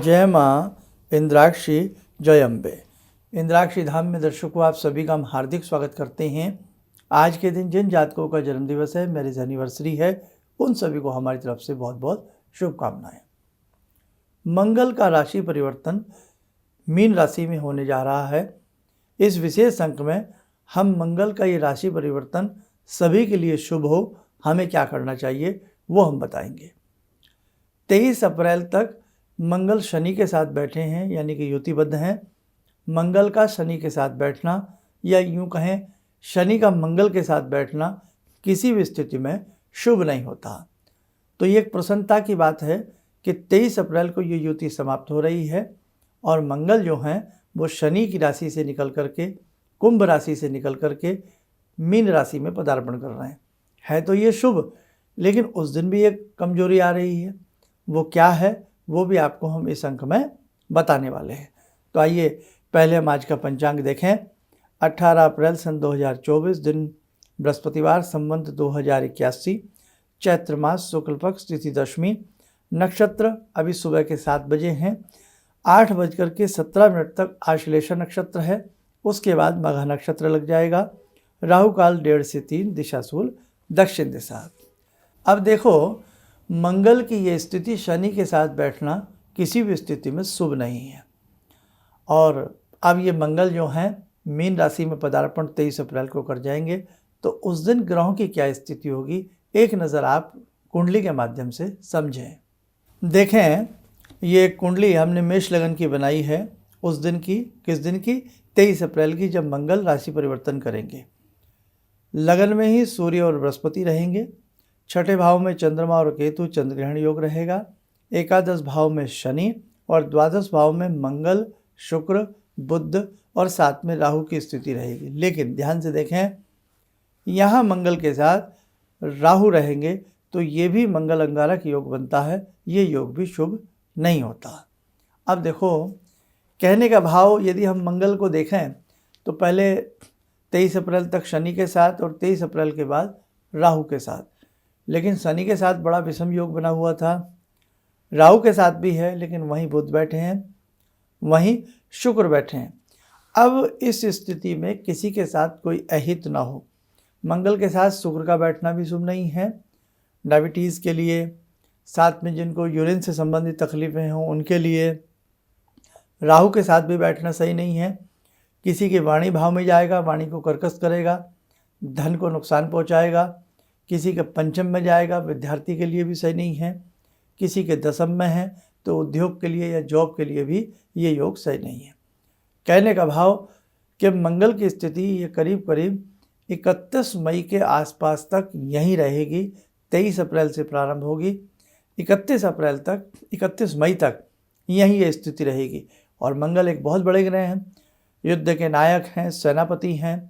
जय माँ इंद्राक्षी जय अम्बे। इंद्राक्षी धाम में दर्शकों आप सभी का हम हार्दिक स्वागत करते हैं। आज के दिन जिन जातकों का जन्मदिवस है, मैरिज एनिवर्सरी है, उन सभी को हमारी तरफ से बहुत बहुत शुभकामनाएं। मंगल का राशि परिवर्तन मीन राशि में होने जा रहा है। इस विशेष अंक में हम मंगल का ये राशि परिवर्तन सभी के लिए शुभ हो, हमें क्या करना चाहिए वो हम बताएंगे। 23 अप्रैल तक मंगल शनि के साथ बैठे हैं, यानी कि युतिबद्ध हैं। मंगल का शनि के साथ बैठना, या यूं कहें शनि का मंगल के साथ बैठना, किसी भी स्थिति में शुभ नहीं होता। तो ये एक प्रसन्नता की बात है कि 23 अप्रैल को ये युति समाप्त हो रही है और मंगल जो हैं वो शनि की राशि से निकल करके, कुंभ राशि से निकल करके मीन राशि में पदार्पण कर रहे हैं। है तो ये शुभ, लेकिन उस दिन भी एक कमजोरी आ रही है। वो क्या है वो भी आपको हम इस अंक में बताने वाले हैं। तो आइए पहले हम आज का पंचांग देखें। 18 अप्रैल सन 2024, दिन बृहस्पतिवार, संवत 2081, चैत्र मास, शुक्ल पक्ष, तिथि दशमी, नक्षत्र अभी सुबह के 7 बजे हैं। 8:17 तक आश्लेषा नक्षत्र है, उसके बाद मघा नक्षत्र लग जाएगा। राहु काल 1:30 से 3, दिशाशूल दक्षिण दिशा। अब देखो, मंगल की ये स्थिति शनि के साथ बैठना किसी भी स्थिति में शुभ नहीं है। और अब ये मंगल जो हैं मीन राशि में पदार्पण 23 अप्रैल को कर जाएंगे। तो उस दिन ग्रहों की क्या स्थिति होगी, एक नज़र आप कुंडली के माध्यम से समझें। देखें, ये कुंडली हमने मेष लगन की बनाई है। उस दिन की, किस दिन की? 23 अप्रैल की, जब मंगल राशि परिवर्तन करेंगे। लगन में ही सूर्य और बृहस्पति रहेंगे। छठे भाव में चंद्रमा और केतु चंद्रग्रहण योग रहेगा। एकादश भाव में शनि और द्वादश भाव में मंगल, शुक्र, बुध और साथ में राहु की स्थिति रहेगी। लेकिन ध्यान से देखें, यहाँ मंगल के साथ राहु रहेंगे तो ये भी मंगल अंगारक योग बनता है। ये योग भी शुभ नहीं होता। अब देखो, कहने का भाव, यदि हम मंगल को देखें तो पहले 23 अप्रैल तक शनि के साथ और 23 अप्रैल के बाद राहु के साथ। लेकिन शनि के साथ बड़ा विषम योग बना हुआ था, राहु के साथ भी है, लेकिन वहीं बुध बैठे हैं, वहीं शुक्र बैठे हैं। अब इस स्थिति में किसी के साथ कोई अहित ना हो। मंगल के साथ शुक्र का बैठना भी शुभ नहीं है। डायबिटीज़ के लिए, साथ में जिनको यूरिन से संबंधित तकलीफ़ें हों उनके लिए। राहु के साथ भी बैठना सही नहीं है। किसी के वाणी भाव में जाएगा, वाणी को कर्कश करेगा, धन को नुकसान पहुँचाएगा। किसी के पंचम में जाएगा, विद्यार्थी के लिए भी सही नहीं है। किसी के दशम में है तो उद्योग के लिए या जॉब के लिए भी ये योग सही नहीं है। कहने का भाव कि मंगल की स्थिति ये करीब करीब 31 मई के आसपास तक यहीं रहेगी। 23 अप्रैल से प्रारंभ होगी, 31 अप्रैल तक, 31 मई तक यहीं ये स्थिति रहेगी। और मंगल एक बहुत बड़े ग्रह हैं, युद्ध के नायक हैं, सेनापति हैं,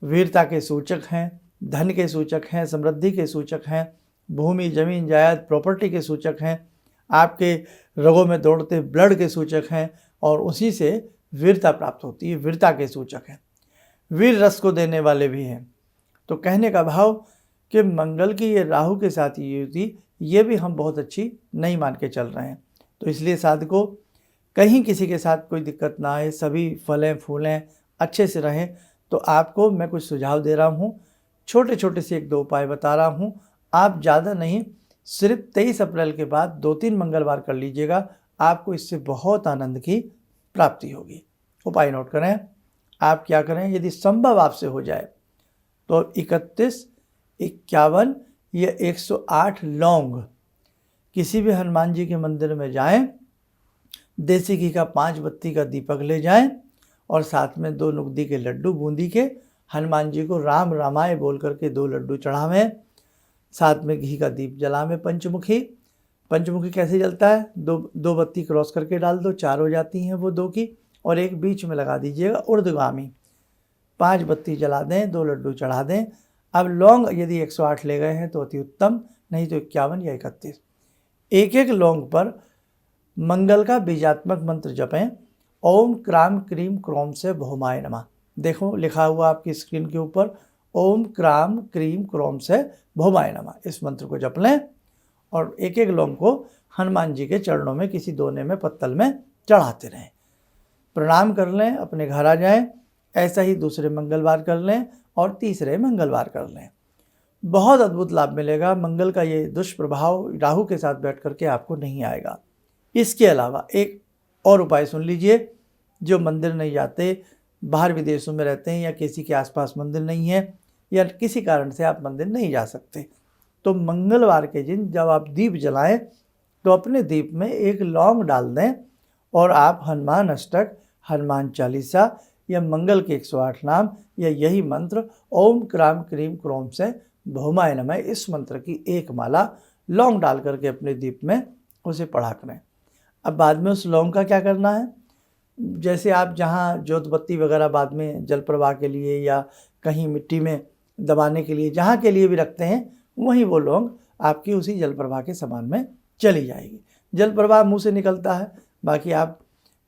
वीरता के सूचक हैं, धन के सूचक हैं, समृद्धि के सूचक हैं, भूमि, जमीन, जायदाद, प्रॉपर्टी के सूचक हैं, आपके रगों में दौड़ते ब्लड के सूचक हैं, और उसी से वीरता प्राप्त होती है, वीरता के सूचक हैं। वीर रस को देने वाले भी हैं। तो कहने का भाव कि मंगल की ये राहु के साथ ये युति, ये भी हम बहुत अच्छी नहीं मान के चल रहे हैं। तो इसलिए साधकों, कहीं किसी के साथ कोई दिक्कत ना आए, सभी फलें फूलें अच्छे से रहें। तो आपको मैं कुछ सुझाव दे रहा हूँ, छोटे छोटे से 1-2 उपाय बता रहा हूँ। आप ज़्यादा नहीं, सिर्फ 23 अप्रैल के बाद 2-3 मंगलवार कर लीजिएगा, आपको इससे बहुत आनंद की प्राप्ति होगी। उपाय नोट करें। आप क्या करें, यदि संभव आपसे हो जाए तो 31, 51 या 108 लौंग किसी भी हनुमान जी के मंदिर में जाएं, देसी घी का 5 बत्ती का दीपक ले जाएं और साथ में 2 नुक्दी के लड्डू बूंदी के हनुमान जी को राम रामाय बोल करके 2 लड्डू चढ़ावें। साथ में घी का दीप जलावें पंचमुखी। पंचमुखी कैसे जलता है? दो बत्ती क्रॉस करके डाल दो, 4 हो जाती हैं वो 2 की, और एक बीच में लगा दीजिएगा ऊर्ध्वगामी। 5 बत्ती जला दें, 2 लड्डू चढ़ा दें। अब लौंग यदि 108 ले गए हैं तो अति उत्तम, नहीं तो 51 या 31। एक लौंग पर मंगल का बीजात्मक मंत्र जपें। ओम क्राम क्रीम क्रोम से भौमाय नमः। देखो लिखा हुआ आपकी स्क्रीन के ऊपर, ओम क्राम क्रीम क्रोम से भौमाय नमः। इस मंत्र को जप लें और एक लौंग को हनुमान जी के चरणों में किसी दोने में पत्तल में चढ़ाते रहें। प्रणाम कर लें, अपने घर आ जाएं। ऐसा ही दूसरे मंगलवार कर लें और तीसरे मंगलवार कर लें। बहुत अद्भुत लाभ मिलेगा। मंगल का ये दुष्प्रभाव राहु के साथ बैठ करके आपको नहीं आएगा। इसके अलावा एक और उपाय सुन लीजिए। जो मंदिर नहीं जाते, बाहर विदेशों में रहते हैं या किसी के आसपास मंदिर नहीं है या किसी कारण से आप मंदिर नहीं जा सकते, तो मंगलवार के दिन जब आप दीप जलाएं तो अपने दीप में एक लौंग डाल दें और आप हनुमान अष्टक, हनुमान चालीसा या मंगल के 108 नाम या यही मंत्र ओम क्राम क्रीम क्रोम से भौमाय नमः, इस मंत्र की एक माला लौंग डाल करके अपने दीप में उसे पढ़ा करें। अब बाद में उस लौंग का क्या करना है, जैसे आप जहाँ जोत बत्ती वगैरह बाद में जल प्रवाह के लिए या कहीं मिट्टी में दबाने के लिए, जहाँ के लिए भी रखते हैं, वहीं वो लौंग आपकी उसी जल प्रवाह के समान में चली जाएगी। जल प्रवाह मुंह से निकलता है, बाकी आप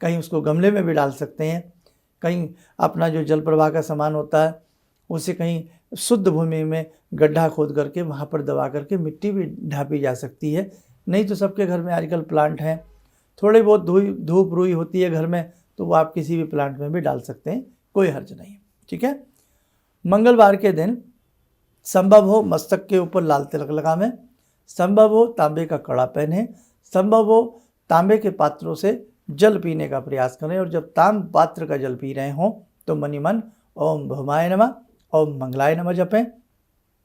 कहीं उसको गमले में भी डाल सकते हैं, कहीं अपना जो जल प्रवाह का सामान होता है उसे कहीं शुद्ध भूमि में गड्ढा खोद करके वहाँ पर दबा करके मिट्टी भी ढापी जा सकती है। नहीं तो सबके घर में आजकल प्लांट हैं, थोड़ी बहुत धूप रुई होती है घर में, तो वो आप किसी भी प्लांट में भी डाल सकते हैं, कोई हर्ज नहीं। ठीक है। मंगलवार के दिन संभव हो मस्तक के ऊपर लाल तिलक लगावें, संभव हो तांबे का कड़ा पहने, संभव हो तांबे के पात्रों से जल पीने का प्रयास करें और जब ताम पात्र का जल पी रहे हों तो मनि मन ओम भौमाय नमः, ओम मंगलाय नमः जपें।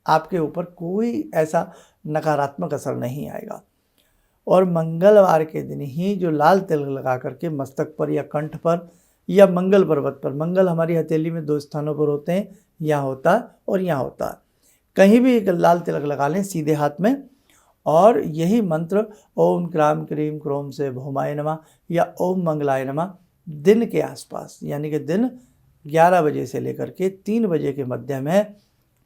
आपके ऊपर कोई ऐसा नकारात्मक असर नहीं आएगा। और मंगलवार के दिन ही जो लाल तिलक लगा करके मस्तक पर या कंठ पर या मंगल पर्वत पर, मंगल हमारी हथेली में 2 स्थानों पर होते हैं, यहाँ होता है और यहाँ होता है, कहीं भी एक लाल तिलक लगा लें सीधे हाथ में और यही मंत्र ओम क्राम क्रीम क्रोम से भौमाय नमः या ओम मंगलाय नमः दिन के आसपास, यानी कि दिन 11 बजे से लेकर के 3 बजे के मध्य में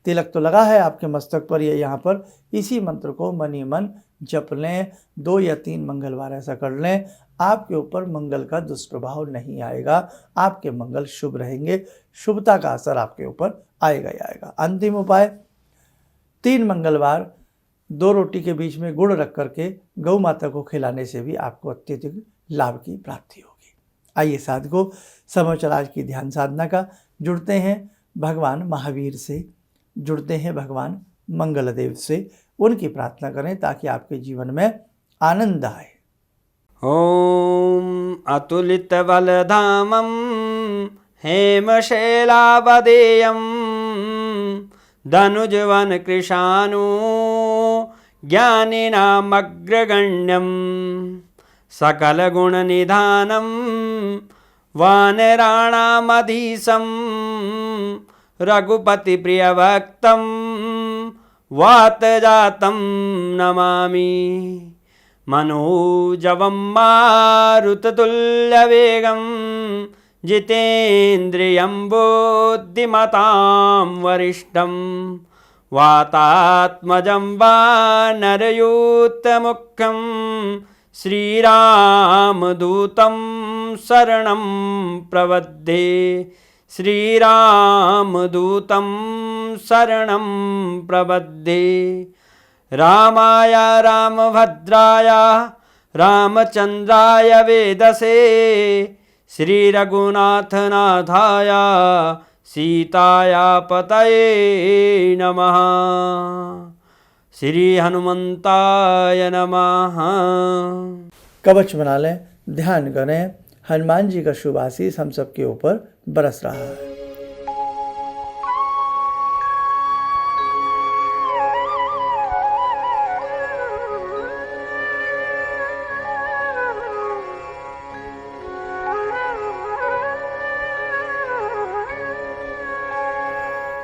तिलक तो लगा है आपके मस्तक पर या यहाँ पर, इसी मंत्र को मनी मन जप लें। 2 या 3 मंगलवार ऐसा कर लें, आपके ऊपर मंगल का दुष्प्रभाव नहीं आएगा, आपके मंगल शुभ रहेंगे, शुभता का असर आपके ऊपर आएगा ही आएगा। अंतिम उपाय, 3 मंगलवार 2 रोटी के बीच में गुड़ रख करके गौ माता को खिलाने से भी आपको अत्यधिक लाभ की प्राप्ति होगी। आइए साधकों, समय चला आज की ध्यान साधना का, जुड़ते हैं भगवान महावीर से, जुड़ते हैं भगवान मंगलदेव से, उनकी प्रार्थना करें ताकि आपके जीवन में आनंद आए। ओम अतुलित बलधामं हेमशैलावदेयं धनुजवन कृशानु ज्ञानिनामग्रगण्यं सकलगुणनिधानं वानराणामधीशं रघुपतिप्रियभक्तं वातजातं नमामि। मनोजवं मारुततुल्यवेगं जितेन्द्रियं बुद्धिमतां वरिष्ठं वातात्मजं वानरयूथमुख्यं श्रीरामदूतं शरणं प्रपद्ये। श्रीरामदूतं शरणं प्रपद्ये। रामाय रामभद्राय रामचन्द्राय वेदसे श्रीरघुनाथनाथाय सीताया पतये नमः। श्री हनुमंताय नमः। कवच बना लें, ध्यान करें, हनुमान जी का शुभ आशीष हम सबके ऊपर बरस रहा है।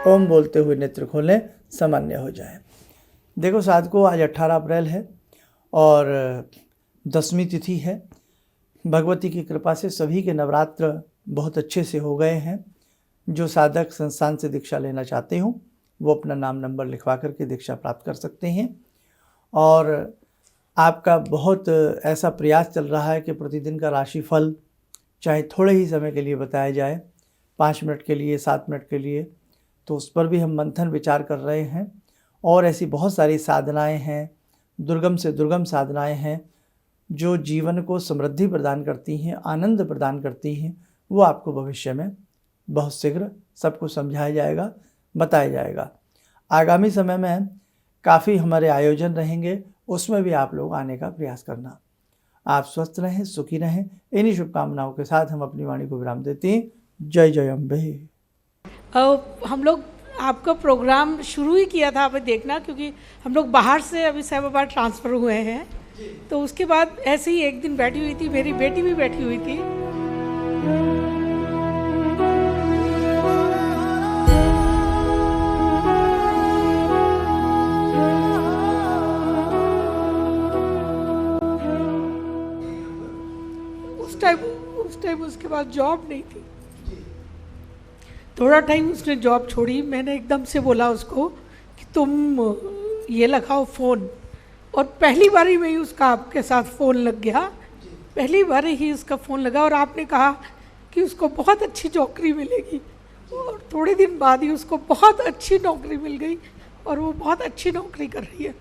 ओम बोलते हुए नेत्र खोलें, सामान्य हो जाए। देखो साधकों, आज 18 अप्रैल है और 10वीं तिथि है। भगवती की कृपा से सभी के नवरात्र बहुत अच्छे से हो गए हैं। जो साधक संस्थान से दीक्षा लेना चाहते हो वो अपना नाम नंबर लिखवा करके दीक्षा प्राप्त कर सकते हैं। और आपका बहुत ऐसा प्रयास चल रहा है कि प्रतिदिन का राशिफल चाहे थोड़े ही समय के लिए बताया जाए, 5 मिनट के लिए, 7 मिनट के लिए, तो उस पर भी हम मंथन विचार कर रहे हैं। और ऐसी बहुत सारी साधनाएं हैं, दुर्गम से दुर्गम साधनाएं हैं जो जीवन को समृद्धि प्रदान करती हैं, आनंद प्रदान करती हैं, वो आपको भविष्य में बहुत शीघ्र सबको समझाया जाएगा, बताया जाएगा। आगामी समय में काफ़ी हमारे आयोजन रहेंगे, उसमें भी आप लोग आने का प्रयास करना। आप स्वस्थ रहें, सुखी रहें। इन्हीं शुभकामनाओं के साथ हम अपनी वाणी को विराम देते हैं। जय जय अम्बे। हम लोग आपका प्रोग्राम शुरू ही किया था अभी देखना, क्योंकि हम लोग बाहर से अभी साहिबाबाद ट्रांसफ़र हुए हैं, तो उसके बाद ऐसे ही एक दिन बैठी हुई थी, मेरी बेटी भी बैठी हुई थी। उस टाइम उसके बाद जॉब नहीं थी। थोड़ा टाइम उसने जॉब छोड़ी, मैंने एकदम से बोला उसको कि तुम ये लगाओ फ़ोन, और पहली बारी में ही उसका आपके साथ फ़ोन लग गया। पहली बार ही उसका फ़ोन लगा और आपने कहा कि उसको बहुत अच्छी नौकरी मिलेगी, और थोड़े दिन बाद ही उसको बहुत अच्छी नौकरी मिल गई और वो बहुत अच्छी नौकरी कर रही है।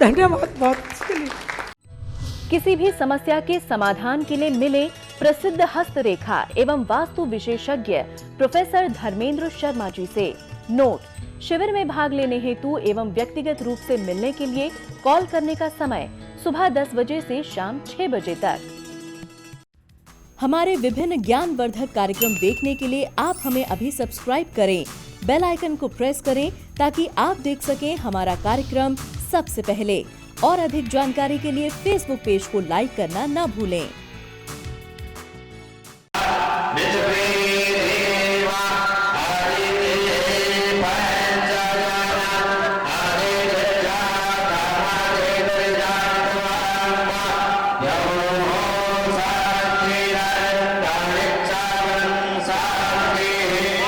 धन्यवाद बहुत इसके लिए। किसी भी समस्या के समाधान के लिए मिले प्रसिद्ध हस्तरेखा एवं वास्तु विशेषज्ञ प्रोफेसर धर्मेंद्र शर्मा जी से। नोट: शिविर में भाग लेने हेतु एवं व्यक्तिगत रूप से मिलने के लिए कॉल करने का समय सुबह 10 बजे से शाम 6 बजे तक। हमारे विभिन्न ज्ञानवर्धक कार्यक्रम देखने के लिए आप हमें अभी सब्सक्राइब करें, बेल आइकन को प्रेस करें ताकि आप देख सकें हमारा कार्यक्रम सबसे पहले। और अधिक जानकारी के लिए फेसबुक पेज को लाइक करना न भूलें।